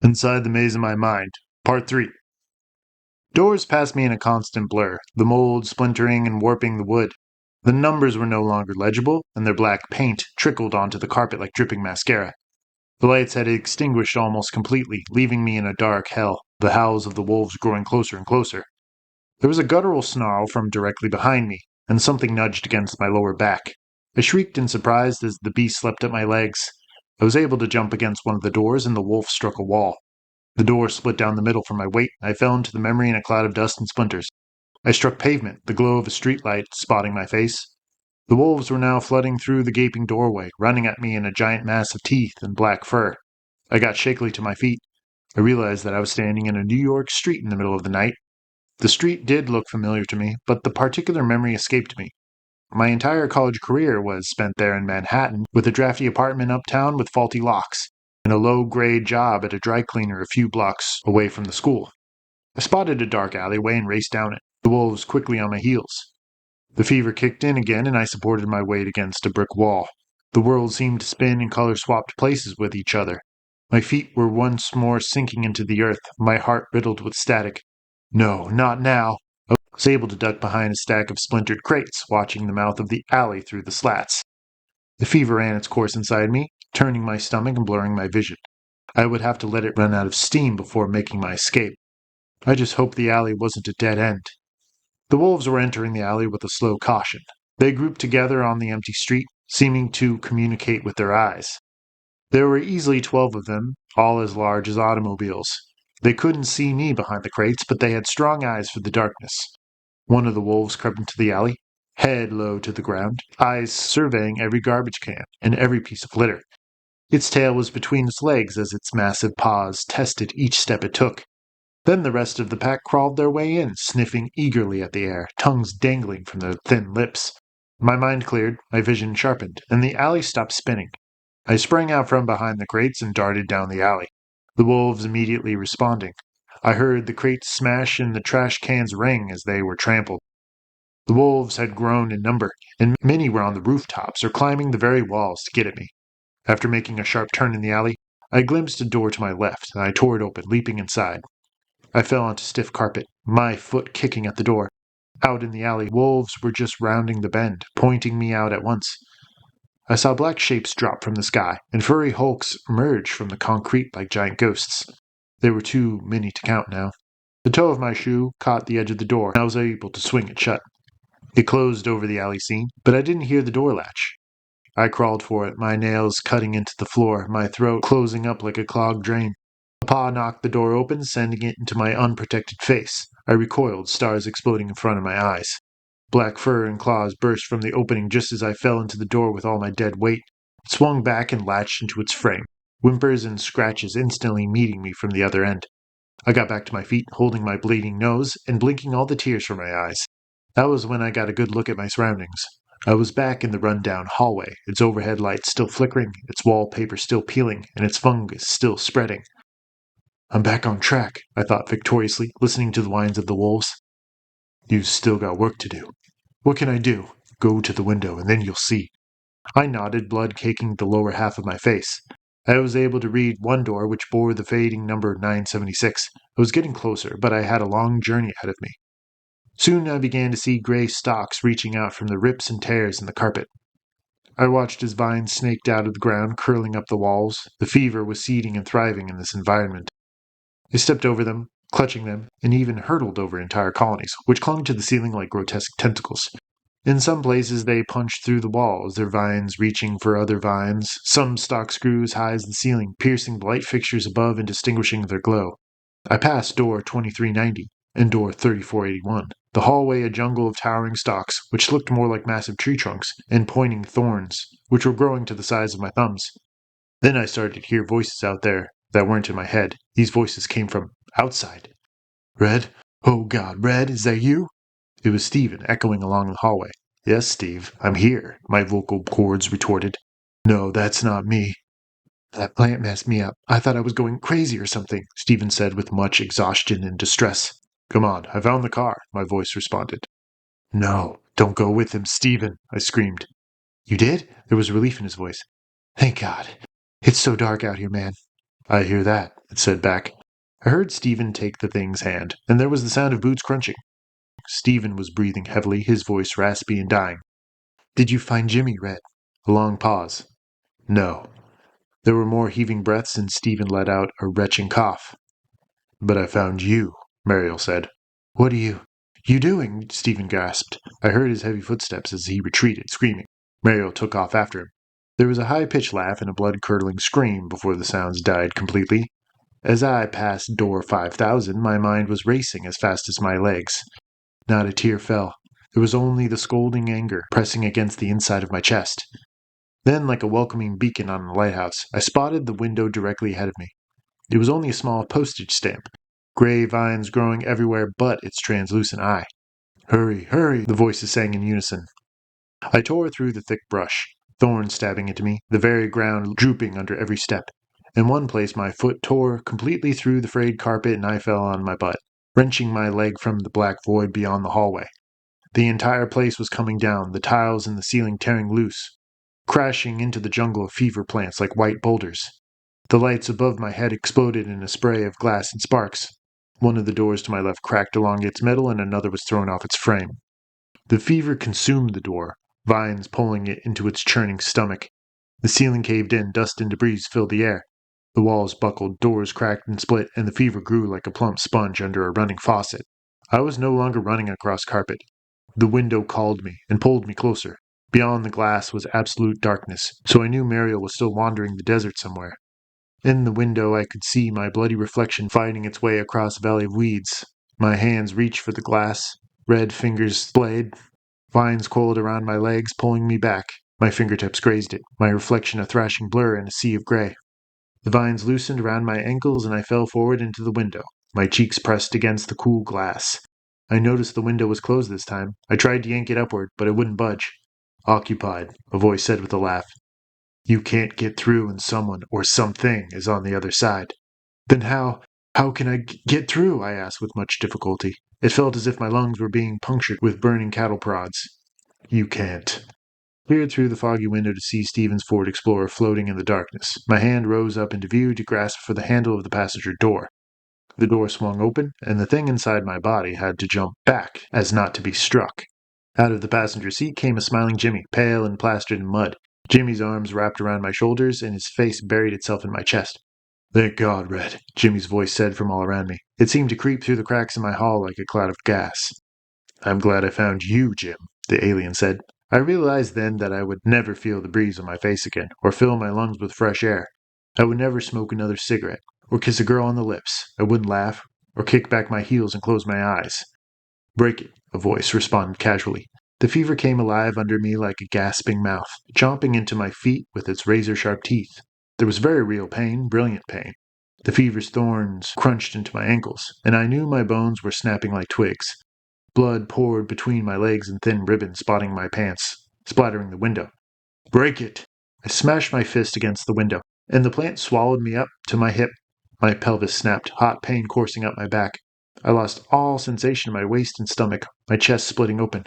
Inside the Maze of My Mind, Part 3. Doors passed me in a constant blur, the mold splintering and warping the wood. The numbers were no longer legible, and their black paint trickled onto the carpet like dripping mascara. The lights had extinguished almost completely, leaving me in a dark hell, the howls of the wolves growing closer and closer. There was a guttural snarl from directly behind me, and something nudged against my lower back. I shrieked in surprise as the beast leapt at my legs. I was able to jump against one of the doors, and the wolf struck a wall. The door split down the middle from my weight, and I fell into the memory in a cloud of dust and splinters. I struck pavement, the glow of a streetlight spotting my face. The wolves were now flooding through the gaping doorway, running at me in a giant mass of teeth and black fur. I got shakily to my feet. I realized that I was standing in a New York street in the middle of the night. The street did look familiar to me, but the particular memory escaped me. My entire college career was spent there in Manhattan, with a drafty apartment uptown with faulty locks, and a low-grade job at a dry cleaner a few blocks away from the school. I spotted a dark alleyway and raced down it, the wolves quickly on my heels. The fever kicked in again, and I supported my weight against a brick wall. The world seemed to spin and color-swapped places with each other. My feet were once more sinking into the earth, my heart riddled with static. No, not now. I was able to duck behind a stack of splintered crates, watching the mouth of the alley through the slats. The fever ran its course inside me, turning my stomach and blurring my vision. I would have to let it run out of steam before making my escape. I just hoped the alley wasn't a dead end. The wolves were entering the alley with a slow caution. They grouped together on the empty street, seeming to communicate with their eyes. There were easily 12 of them, all as large as automobiles. They couldn't see me behind the crates, but they had strong eyes for the darkness. One of the wolves crept into the alley, head low to the ground, eyes surveying every garbage can and every piece of litter. Its tail was between its legs as its massive paws tested each step it took. Then the rest of the pack crawled their way in, sniffing eagerly at the air, tongues dangling from their thin lips. My mind cleared, my vision sharpened, and the alley stopped spinning. I sprang out from behind the crates and darted down the alley, the wolves immediately responding. I heard the crates smash and the trash cans ring as they were trampled. The wolves had grown in number, and many were on the rooftops or climbing the very walls to get at me. After making a sharp turn in the alley, I glimpsed a door to my left, and I tore it open, leaping inside. I fell onto stiff carpet, my foot kicking at the door. Out in the alley, wolves were just rounding the bend, pointing me out at once. I saw black shapes drop from the sky, and furry hulks emerge from the concrete like giant ghosts. There were too many to count now. The toe of my shoe caught the edge of the door, and I was able to swing it shut. It closed over the alley scene, but I didn't hear the door latch. I crawled for it, my nails cutting into the floor, my throat closing up like a clogged drain. A paw knocked the door open, sending it into my unprotected face. I recoiled, stars exploding in front of my eyes. Black fur and claws burst from the opening just as I fell into the door with all my dead weight. It swung back and latched into its frame, whimpers and scratches instantly meeting me from the other end. I got back to my feet, holding my bleeding nose and blinking all the tears from my eyes. That was when I got a good look at my surroundings. I was back in the run-down hallway, its overhead lights still flickering, its wallpaper still peeling, and its fungus still spreading. I'm back on track, I thought victoriously, listening to the whines of the wolves. You've still got work to do. What can I do? Go to the window, and then you'll see. I nodded, blood caking the lower half of my face. I was able to read one door, which bore the fading number 976. I was getting closer, but I had a long journey ahead of me. Soon I began to see gray stalks reaching out from the rips and tears in the carpet. I watched as vines snaked out of the ground, curling up the walls. The fever was seeding and thriving in this environment. I stepped over them, clutching them, and even hurtled over entire colonies, which clung to the ceiling like grotesque tentacles. In some places they punched through the walls, their vines reaching for other vines. Some stalks grew as high as the ceiling, piercing the light fixtures above and distinguishing their glow. I passed door 2390 and door 3481. The hallway a jungle of towering stalks, which looked more like massive tree trunks, and pointing thorns, which were growing to the size of my thumbs. Then I started to hear voices out there that weren't in my head. These voices came from outside. Red? Oh God, Red, is that you? It was Stephen, echoing along the hallway. Yes, Steve, I'm here, my vocal cords retorted. No, that's not me. That plant messed me up. I thought I was going crazy or something, Stephen said with much exhaustion and distress. Come on, I found the car, my voice responded. No, don't go with him, Stephen, I screamed. You did? There was relief in his voice. Thank God. It's so dark out here, man. I hear that, it said back. I heard Stephen take the thing's hand, and there was the sound of boots crunching. Stephen was breathing heavily, his voice raspy and dying. Did you find Jimmy, Red? A long pause. No. There were more heaving breaths, and Stephen let out a retching cough. But I found you, Mariel said. What are you doing? Stephen gasped. I heard his heavy footsteps as he retreated, screaming. Mariel took off after him. There was a high-pitched laugh and a blood-curdling scream before the sounds died completely. As I passed door 5000, my mind was racing as fast as my legs. Not a tear fell. There was only the scolding anger pressing against the inside of my chest. Then, like a welcoming beacon on a lighthouse, I spotted the window directly ahead of me. It was only a small postage stamp, gray vines growing everywhere but its translucent eye. Hurry, hurry, the voices sang in unison. I tore through the thick brush, thorns stabbing into me, the very ground drooping under every step. In one place my foot tore completely through the frayed carpet and I fell on my butt, wrenching my leg from the black void beyond the hallway. The entire place was coming down, the tiles in the ceiling tearing loose, crashing into the jungle of fever plants like white boulders. The lights above my head exploded in a spray of glass and sparks. One of the doors to my left cracked along its metal and another was thrown off its frame. The fever consumed the door, vines pulling it into its churning stomach. The ceiling caved in, dust and debris filled the air. The walls buckled, doors cracked and split, and the fever grew like a plump sponge under a running faucet. I was no longer running across carpet. The window called me and pulled me closer. Beyond the glass was absolute darkness, so I knew Mariel was still wandering the desert somewhere. In the window I could see my bloody reflection fighting its way across a valley of weeds. My hands reached for the glass. Red fingers splayed. Vines coiled around my legs, pulling me back. My fingertips grazed it, my reflection a thrashing blur in a sea of gray. The vines loosened around my ankles and I fell forward into the window, my cheeks pressed against the cool glass. I noticed the window was closed this time. I tried to yank it upward, but it wouldn't budge. Occupied, a voice said with a laugh. You can't get through and someone or something is on the other side. Then how can I get through? I asked with much difficulty. It felt as if my lungs were being punctured with burning cattle prods. You can't. Peered through the foggy window to see Stephen's Ford Explorer floating in the darkness. My hand rose up into view to grasp for the handle of the passenger door. The door swung open, and the thing inside my body had to jump back as not to be struck. Out of the passenger seat came a smiling Jimmy, pale and plastered in mud. Jimmy's arms wrapped around my shoulders, and his face buried itself in my chest. Thank God, Red, Jimmy's voice said from all around me. It seemed to creep through the cracks in my hull like a cloud of gas. I'm glad I found you, Jim, the alien said. I realized then that I would never feel the breeze on my face again, or fill my lungs with fresh air. I would never smoke another cigarette, or kiss a girl on the lips. I wouldn't laugh, or kick back my heels and close my eyes. Break it, a voice responded casually. The fever came alive under me like a gasping mouth, chomping into my feet with its razor-sharp teeth. There was very real pain, brilliant pain. The fever's thorns crunched into my ankles, and I knew my bones were snapping like twigs. Blood poured between my legs in thin ribbons, spotting my pants, splattering the window. Break it! I smashed my fist against the window, and the plant swallowed me up to my hip. My pelvis snapped, hot pain coursing up my back. I lost all sensation in my waist and stomach, my chest splitting open.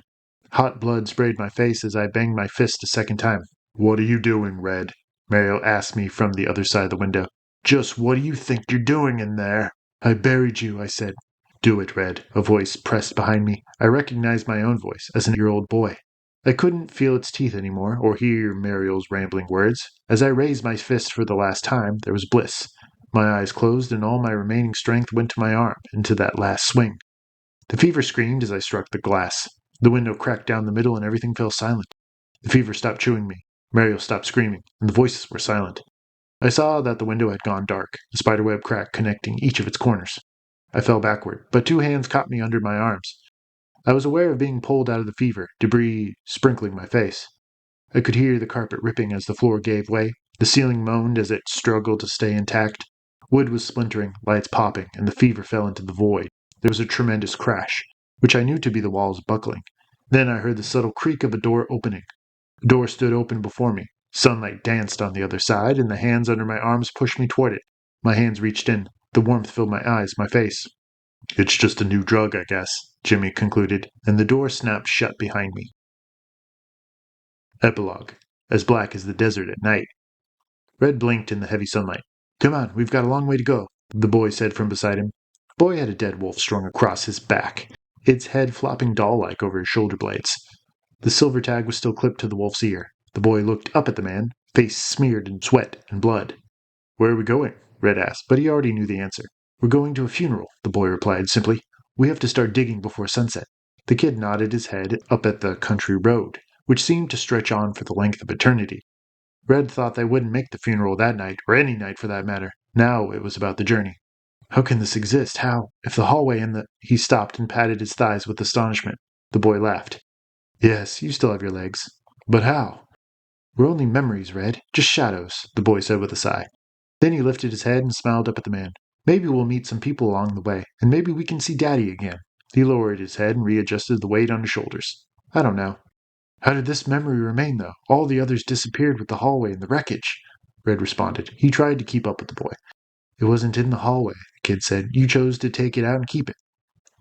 Hot blood sprayed my face as I banged my fist a second time. What are you doing, Red? Mariel asked me from the other side of the window. Just what do you think you're doing in there? I buried you, I said. Do it, Red, a voice pressed behind me. I recognized my own voice as an 8-year-old boy. I couldn't feel its teeth anymore, or hear Mariel's rambling words. As I raised my fist for the last time, there was bliss. My eyes closed, and all my remaining strength went to my arm, into that last swing. The fever screamed as I struck the glass. The window cracked down the middle, and everything fell silent. The fever stopped chewing me. Mariel stopped screaming, and the voices were silent. I saw that the window had gone dark, the spiderweb crack connecting each of its corners. I fell backward, but 2 hands caught me under my arms. I was aware of being pulled out of the fever, debris sprinkling my face. I could hear the carpet ripping as the floor gave way. The ceiling moaned as it struggled to stay intact. Wood was splintering, lights popping, and the fever fell into the void. There was a tremendous crash, which I knew to be the walls buckling. Then I heard the subtle creak of a door opening. The door stood open before me. Sunlight danced on the other side, and the hands under my arms pushed me toward it. My hands reached in. The warmth filled my eyes, my face. It's just a new drug, I guess, Jimmy concluded, and the door snapped shut behind me. Epilogue. As black as the desert at night. Red blinked in the heavy sunlight. Come on, we've got a long way to go, the boy said from beside him. The boy had a dead wolf strung across his back, its head flopping doll-like over his shoulder blades. The silver tag was still clipped to the wolf's ear. The boy looked up at the man, face smeared in sweat and blood. Where are we going? Red asked, but he already knew the answer. We're going to a funeral, the boy replied simply. We have to start digging before sunset. The kid nodded his head up at the country road, which seemed to stretch on for the length of eternity. Red thought they wouldn't make the funeral that night, or any night for that matter. Now it was about the journey. How can this exist? How? If the hallway and the... He stopped and patted his thighs with astonishment. The boy laughed. Yes, you still have your legs. But how? We're only memories, Red. Just shadows, the boy said with a sigh. Then he lifted his head and smiled up at the man. Maybe we'll meet some people along the way, and maybe we can see Daddy again. He lowered his head and readjusted the weight on his shoulders. I don't know. How did this memory remain, though? All the others disappeared with the hallway and the wreckage, Red responded. He tried to keep up with the boy. It wasn't in the hallway, the kid said. You chose to take it out and keep it.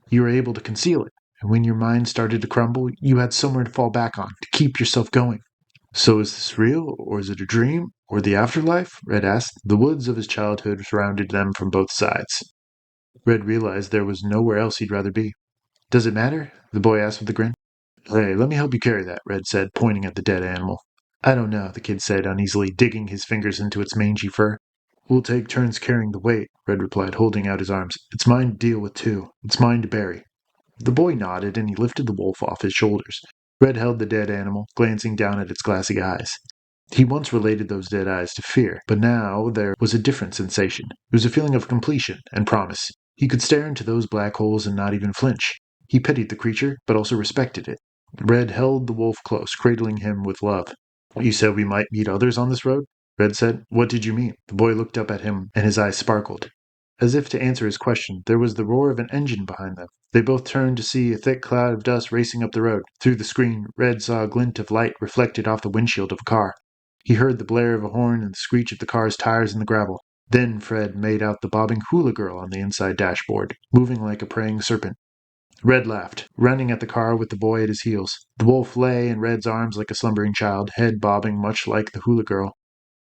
You were able to conceal it, and when your mind started to crumble, you had somewhere to fall back on, to keep yourself going. So is this real, or is it a dream, or the afterlife? Red asked. The woods of his childhood surrounded them from both sides. Red realized there was nowhere else he'd rather be. Does it matter? The boy asked with a grin. Hey, let me help you carry that, Red said, pointing at the dead animal. I don't know, the kid said uneasily, digging his fingers into its mangy fur. We'll take turns carrying the weight, Red replied, holding out his arms. It's mine to deal with, too. It's mine to bury. The boy nodded, and he lifted the wolf off his shoulders. Red held the dead animal, glancing down at its glassy eyes. He once related those dead eyes to fear, but now there was a different sensation. It was a feeling of completion and promise. He could stare into those black holes and not even flinch. He pitied the creature, but also respected it. Red held the wolf close, cradling him with love. You said we might meet others on this road? Red said. What did you mean? The boy looked up at him, and his eyes sparkled. As if to answer his question, there was the roar of an engine behind them. They both turned to see a thick cloud of dust racing up the road. Through the screen, Red saw a glint of light reflected off the windshield of a car. He heard the blare of a horn and the screech of the car's tires in the gravel. Then Fred made out the bobbing hula girl on the inside dashboard, moving like a praying serpent. Red laughed, running at the car with the boy at his heels. The wolf lay in Red's arms like a slumbering child, head bobbing much like the hula girl.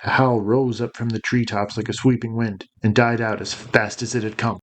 A howl rose up from the treetops like a sweeping wind, and died out as fast as it had come.